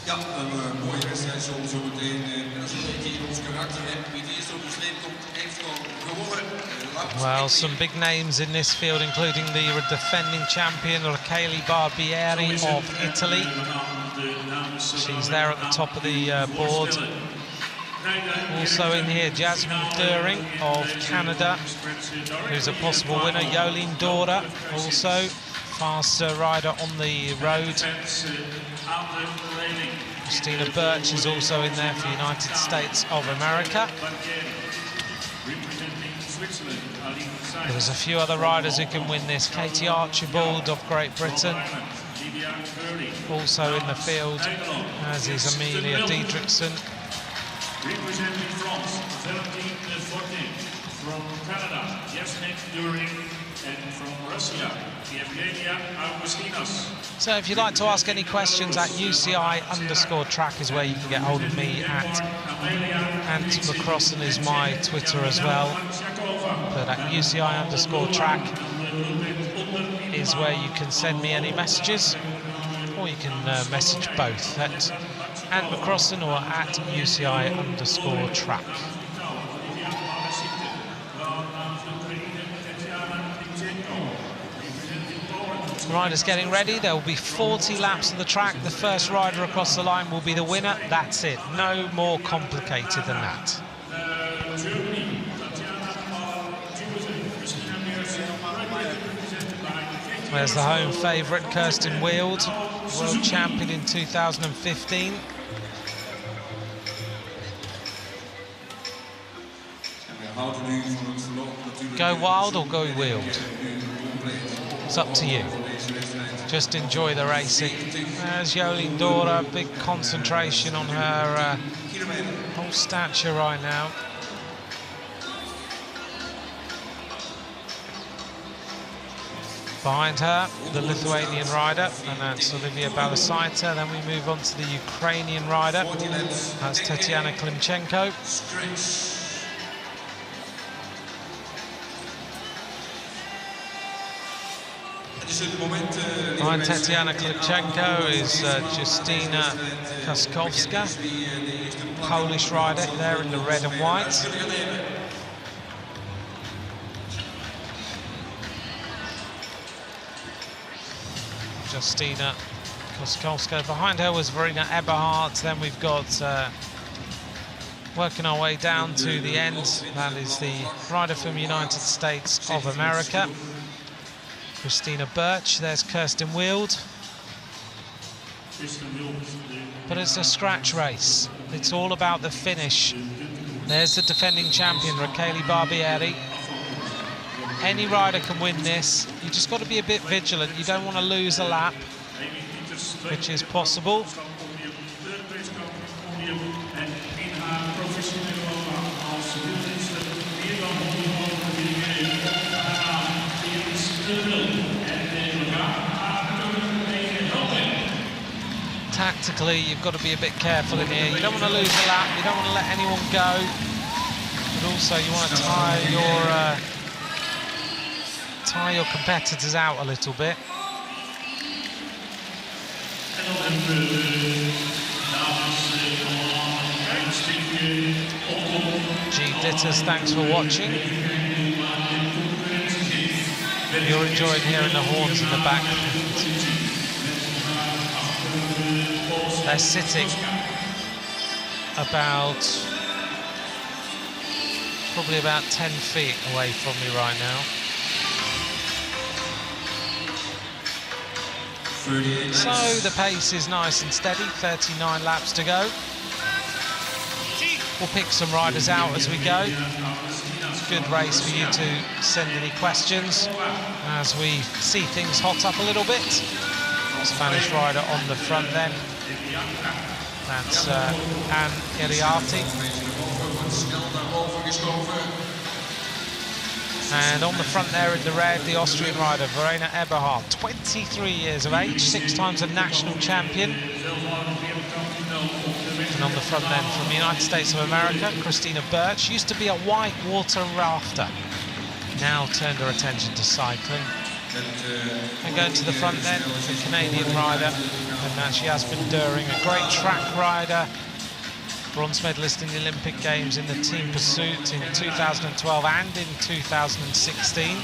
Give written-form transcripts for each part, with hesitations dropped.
Ja, een mooie wedstrijd zo meteen. Dat is een beetje in ons karakter. Wie het eerst op de sleep komt, heeft gewoon gewonnen. Well, some big names in this field, including the defending champion Rachele Barbieri of Italy. She's there at the top of the board. Also in here, Jasmine During of Canada, who's a possible winner. Jolien Dora, also fast rider on the road. Christina Birch is also in there for United States of America. There's a few other riders who can win this. Katie Archibald of Great Britain, also in the field, as is Amelia Diedrichsen. Representing France, 17-14. From Canada, Jasmine During, and from Russia, Evgenia Augustinas. So if you'd like to ask any questions, at UCI_track is where you can get hold of me. At Ant McCrossan is my Twitter as well. But at UCI_track is where you can send me any messages, or you can message both at Ant McCrossan or at UCI_track. The riders getting ready. There will be 40 laps of the track. The first rider across the line will be the winner. That's it. No more complicated than that. There's the home favourite, Kirsten Wild, world champion in 2015. Go wild or go Wild? It's up to you. Just enjoy the racing. There's Jolien Dora, big concentration on her whole stature right now. Behind her, the Lithuanian rider, and that's Olivia Balasaita. Then we move on to the Ukrainian rider. That's Tatiana Klimchenko. Behind Tatiana Klimchenko is Justyna Kaskowska, Polish rider there in the red and white. Justyna Kaskowska. Behind her was Verena Eberhardt. Then we've got, working our way down to the end, that is the rider from United States of America, Christina Birch. There's Kirsten Wild. But it's a scratch race. It's all about the finish. There's the defending champion, Rachele Barbieri. Any rider can win this. You just got to be a bit vigilant. You don't want to lose a lap, which is possible. Tactically, you've got to be a bit careful in here. You don't want to lose a lap. You don't want to let anyone go. But also, you want to tie your competitors out a little bit. G. Ditters, thanks for watching. You're enjoying hearing the horns in the background. They're sitting probably about 10 feet away from me right now. So the pace is nice and steady, 39 laps to go. We'll pick some riders out as we go. It's a good race for you to send any questions as we see things hot up a little bit. Spanish rider on the front then. That's Anne Iriarty. And on the front there in the red, the Austrian rider, Verena Eberhardt, 23 years of age, 6 times a national champion. And on the front then, from the United States of America, Christina Birch, used to be a whitewater rafter, now turned her attention to cycling. And going to the front then, the Canadian rider, and that she has been During, a great track rider, bronze medalist in the Olympic Games in the team pursuit in 2012 and in 2016.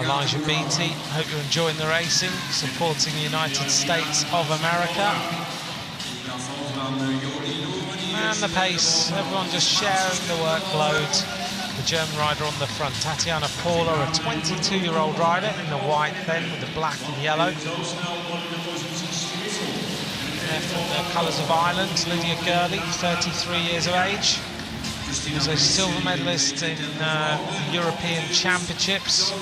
Elijah Beattie, hope you're enjoying the racing, supporting the United States of America. And the pace, everyone just sharing the workload. The German rider on the front, Tatiana Paula, a 22-year-old rider in the white then with the black and yellow. They're from the colours of Ireland. Lydia Gurley, 33 years of age. She's a silver medalist in the European Championships.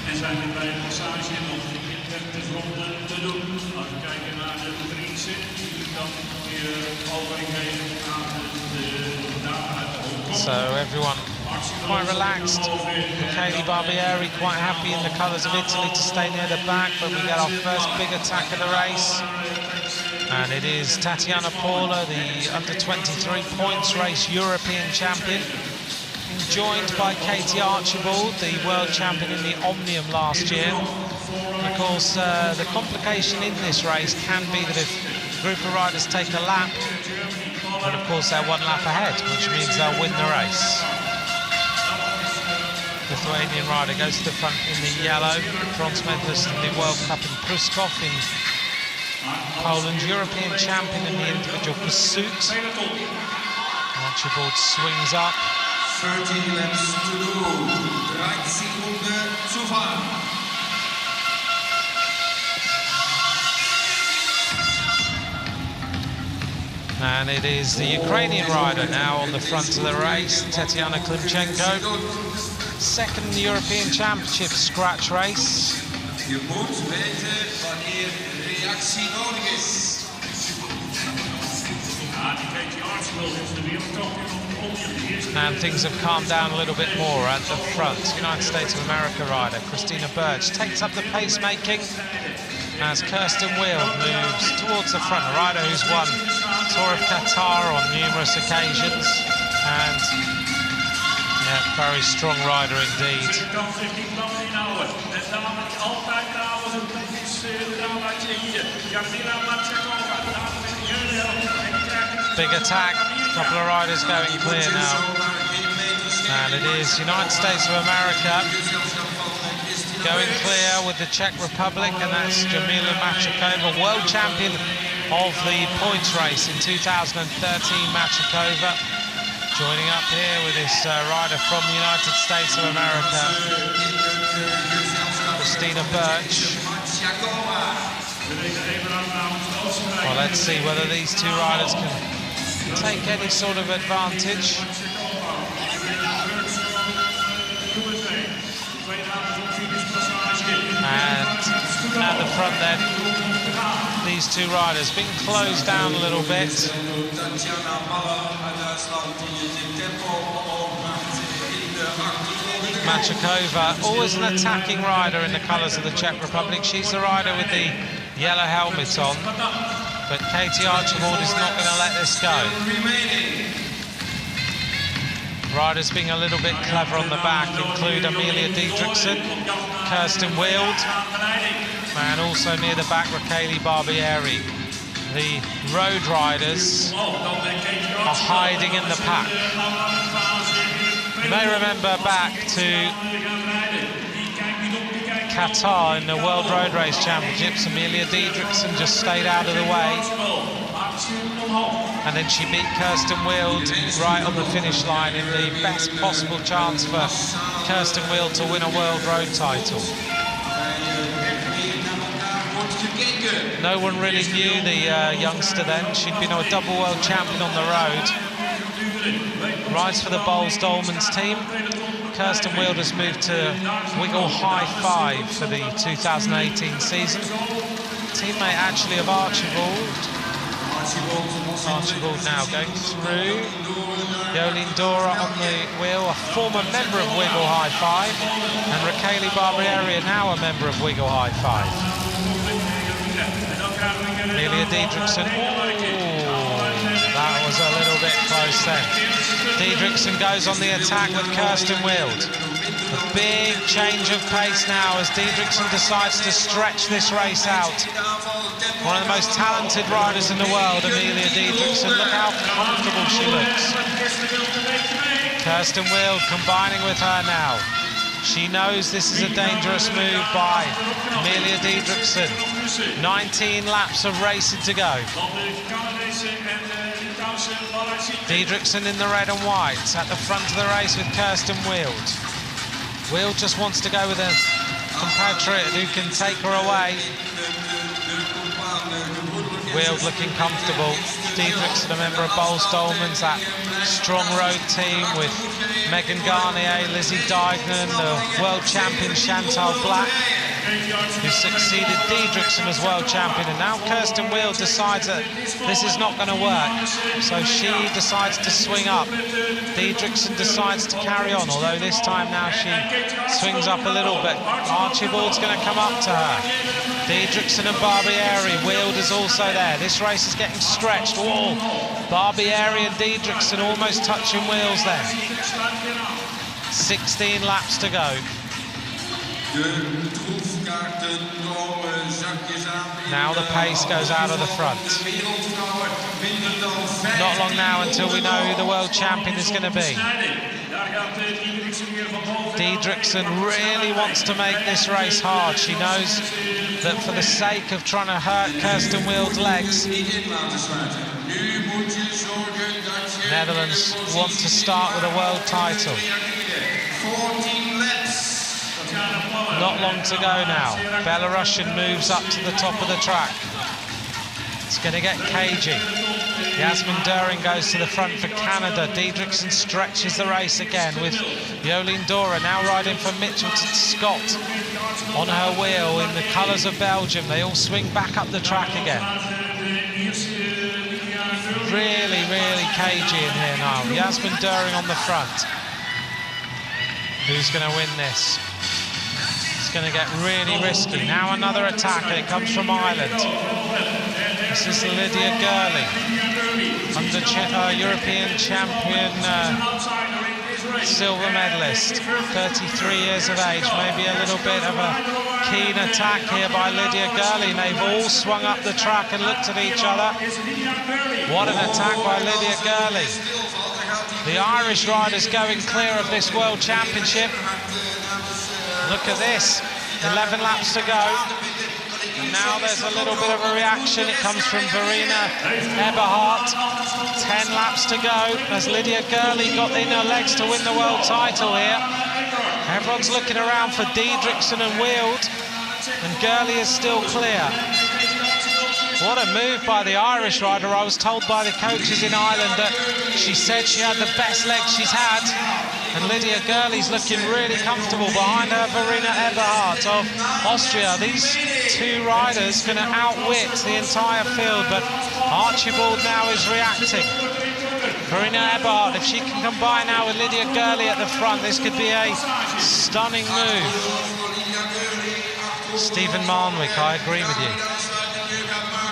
En zijn er bij de passage nog 30 ronden te doen. Als we kijken naar de Driese, die dan weer overgeven aan de dame uit Hongkong. So everyone quite relaxed. Kaylee Barbieri quite happy in the colours of Italy to stay near the back, but we get our first big attack of the race. And it is Tatiana Paula, the under-23 points race European champion, joined by Katie Archibald, the world champion in the Omnium last year. And of course, the complication in this race can be that if a group of riders take a lap, then of course they're one lap ahead, which means they'll win the race. Lithuanian rider goes to the front in the yellow, bronze medalist in the World Cup in Pruszków in Poland, European champion in the individual pursuit. Archibald swings up. 13 laps to do, 13 Runden zu fahren. And it is the Ukrainian rider now on the front of the race, Tatiana Klimchenko. Second European Championship scratch race. Je moet weten wanneer reactie nodig is. And things have calmed down a little bit more at the front. United States of America rider Christina Birch takes up the pacemaking as Kirsten Wheel moves towards the front. A rider who's won Tour of Qatar on numerous occasions, and yeah, very strong rider indeed. Big attack, a couple of riders going clear now. And it is United States of America going clear with the Czech Republic, and that's Jamila Machakova, world champion of the points race in 2013, Machakova. Joining up here with this rider from the United States of America, Christina Birch. Well, let's see whether these two riders can take any sort of advantage. And at the front then, these two riders being closed down a little bit. Machakova, always an attacking rider in the colours of the Czech Republic. She's the rider with the yellow helmet on, but Katie Archibald is not going to let this go. Riders being a little bit clever on the back include Amelia Diedrichsen, Kirsten Wield, and also near the back Raquel Barbieri. The road riders are hiding in the pack. You may remember back to Qatar in the World Road Race Championships, Amelia Diedrichsen just stayed out of the way, and then she beat Kirsten Wield right on the finish line in the best possible chance for Kirsten Wield to win a World Road title. No one really knew the youngster then. She'd been a double world champion on the road. Rides for the Bowles-Dolmans team. Kirsten Wield has moved to Wiggle High 5 for the 2018 season. Teammate actually of Archibald. Archibald now going through. Yolene Dora on the wheel, a former member of Wiggle High 5. And Raquel Barbieri, now a member of Wiggle High 5. Amelia Diedrichsen. Ooh, that was a little bit close then. Diedrichsen goes on the attack with Kirsten Wild. A big change of pace now as Diedrichsen decides to stretch this race out. One of the most talented riders in the world, Amelia Diedrichsen. Look how comfortable she looks. Kirsten Wild combining with her now. She knows this is a dangerous move by Amelia Diedrichsen. 19 laps of racing to go. Diedrichsen in the red and white at the front of the race with Kirsten Wild. Wild just wants to go with a compatriot who can take her away. Wild looking comfortable. Diedrichsen, a member of Bol-Stolmans, that strong road team with Megan Garnier, Lizzie Deignan, the world champion Chantal Black, who succeeded Diedrichsen as world champion. And now Kirsten Wild decides that this is not going to work, so she decides to swing up. Diedrichsen decides to carry on, although this time now she swings up a little bit. Archibald's going to come up to her. Diedrichsen and Barbieri. Wild is also there. This race is getting stretched. Whoa! Barbieri and Diedrichsen almost touching wheels there. 16 laps to go. Now the pace goes out of the front. Not long now until we know who the world champion is going to be. Diedrichsen really wants to make this race hard. She knows that for the sake of trying to hurt Kirsten Wild's legs, Netherlands want to start with a world title. Not long to go now. Belarusian moves up to the top of the track. It's going to get cagey. Yasmin Döring goes to the front for Canada. Diedrichsen stretches the race again with Jolien Dora now riding for Mitchelton Scott on her wheel in the colours of Belgium. They all swing back up the track again. Really, really cagey in here now. Yasmin Döring on the front. Who's going to win this? It's going to get really risky. Now another attack, and it comes from Ireland. This is Lydia Gurley, European champion, silver medalist, 33 years of age. Maybe a little bit of a keen attack here by Lydia Gurley. They've all swung up the track and looked at each other. What an attack by Lydia Gurley. The Irish riders going clear of this World Championship. Look at this, 11 laps to go. And now there's a little bit of a reaction. It comes from Verena Eberhardt. 10 laps to go as Lydia Gurley got in her legs to win the world title here. Everyone's looking around for Diedrichsen and Wild, and Gurley is still clear. What a move by the Irish rider. I was told by the coaches in Ireland that she said she had the best legs she's had. And Lydia Gurley's looking really comfortable behind her, Verena Eberhardt of Austria. These two riders going to outwit the entire field, but Archibald now is reacting. Verena Eberhardt, if she can combine now with Lydia Gurley at the front, this could be a stunning move. Stephen Marnwick, I agree with you.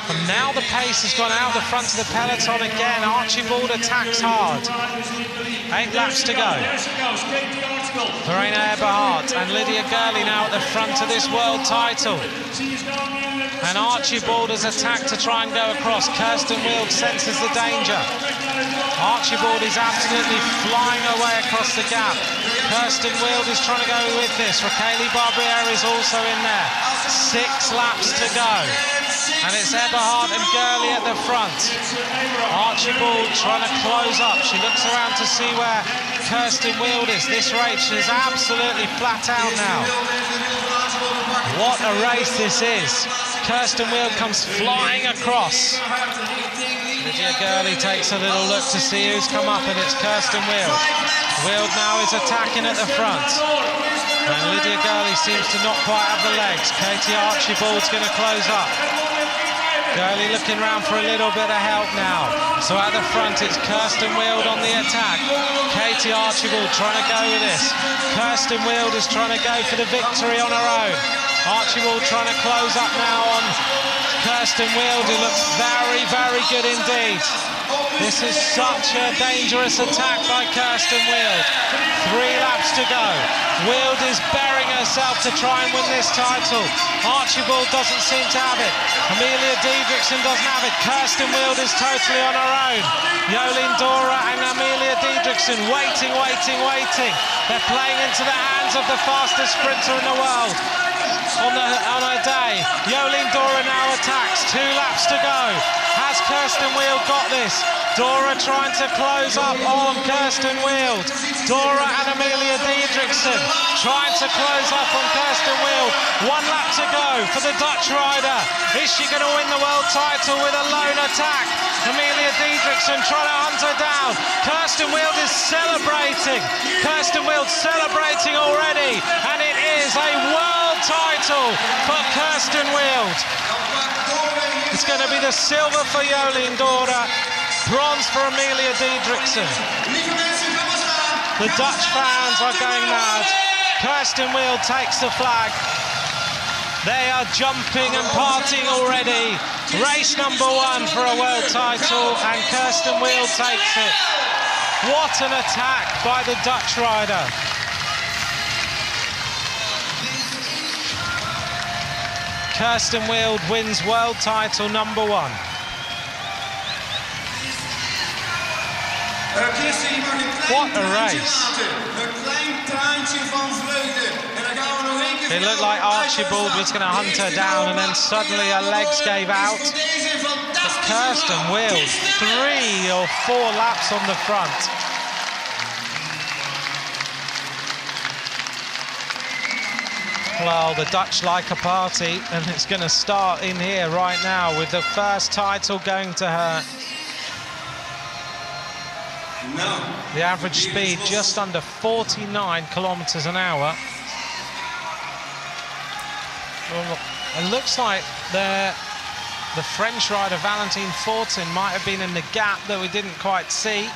And now the pace has gone out the front of the peloton again. Archibald attacks hard. 8 laps to go. Verena Eberhardt and Lydia Gurley now at the front of this world title. And Archibald has attacked to try and go across. Kirsten Wild senses the danger. Archibald is absolutely flying away across the gap. Kirsten Wild is trying to go with this. Raquel Barbieri is also in there. 6 laps to go. And it's Eberhardt and Gurley at the front. Archibald trying to close up. She looks around to see where Kirsten Wild is. This race is absolutely flat out now. What a race this is. Kirsten Wild comes flying across. Lydia Gurley takes a little look to see who's come up, and it's Kirsten Wild. Wild now is attacking at the front. And Lydia Gurley seems to not quite have the legs. Katie Archibald's going to close up. Gurley looking around for a little bit of help now. So at the front it's Kirsten Wild on the attack. Katie Archibald trying to go with this. Kirsten Wild is trying to go for the victory on her own. Archibald trying to close up now on Kirsten Wild, who looks very, very good indeed. This is such a dangerous attack by Kirsten Wild. 3 laps to go. Wild is burying herself to try and win this title. Archibald doesn't seem to have it. Amelia Diedrichsen doesn't have it. Kirsten Wild is totally on her own. Jolien Dora and Amelia Diedrichsen waiting. They're playing into the hands of the fastest sprinter in the world on her day. Jolien Dora now attacks. 2 laps to go. Has Kirsten Wild got this? Dora trying to close up on Kirsten Wild. Dora and Amelia Diedrichsen trying to close up on Kirsten Wild. 1 lap to go for the Dutch rider. Is she going to win the world title with a lone attack? Amelia Diedrichsen trying to hunt her down. Kirsten Wild is celebrating. Kirsten Wild celebrating already. And it is a world title for Kirsten Wild. It's going to be the silver for Jolien Dora. Bronze for Amelia Diedrichsen. The Dutch fans are going mad. Kirsten Wild takes the flag. They are jumping and partying already. Race number 1 for a world title, and Kirsten Wild takes it. What an attack by the Dutch rider. Kirsten Wild wins world title number 1. What a race. It looked like Archibald was going to hunt her down, and then suddenly her legs gave out. But Kirsten Wild, 3 or 4 laps on the front. Well, the Dutch like a party, and it's going to start in here right now with the first title going to her. The average speed just under 49 kilometers an hour. Well, it looks like the French rider Valentine Fortin might have been in the gap that we didn't quite see.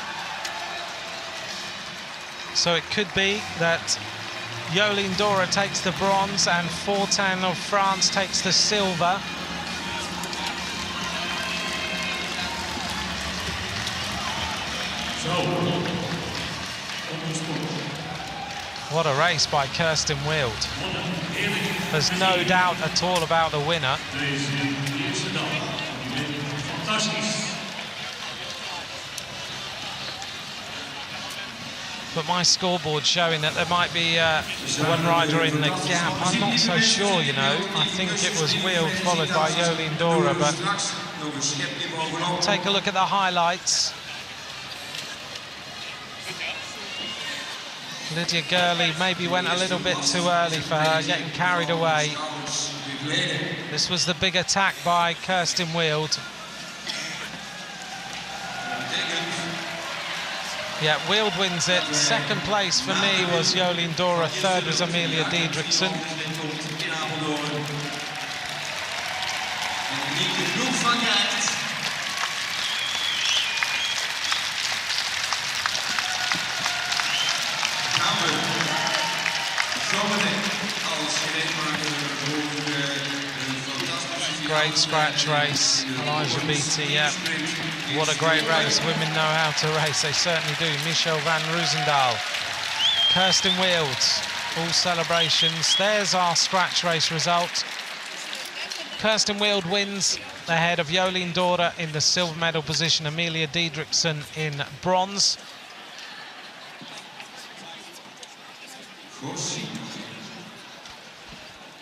So it could be that Jolien Dora takes the bronze and Fortin of France takes the silver. What a race by Kirsten Wild. There's no doubt at all about the winner. But my scoreboard showing that there might be one rider in the gap. I'm not so sure, you know. I think it was Wild followed by Jolien Dora, but take a look at the highlights. Lydia Gurley maybe went a little bit too early for her, getting carried away. This was the big attack by Kirsten Wild. Yeah, Wild wins it. Second place for me was Jolien Dora. Third was Amelia Diedrichsen. Great scratch race, Elijah Beattie, yeah. What a great race. Women know how to race, they certainly do. Michelle van Roosendaal. Kirsten Wild, all celebrations. There's our scratch race result. Kirsten Wild wins ahead of Jolien Dora in the silver medal position, Amelia Diedrichsen in bronze.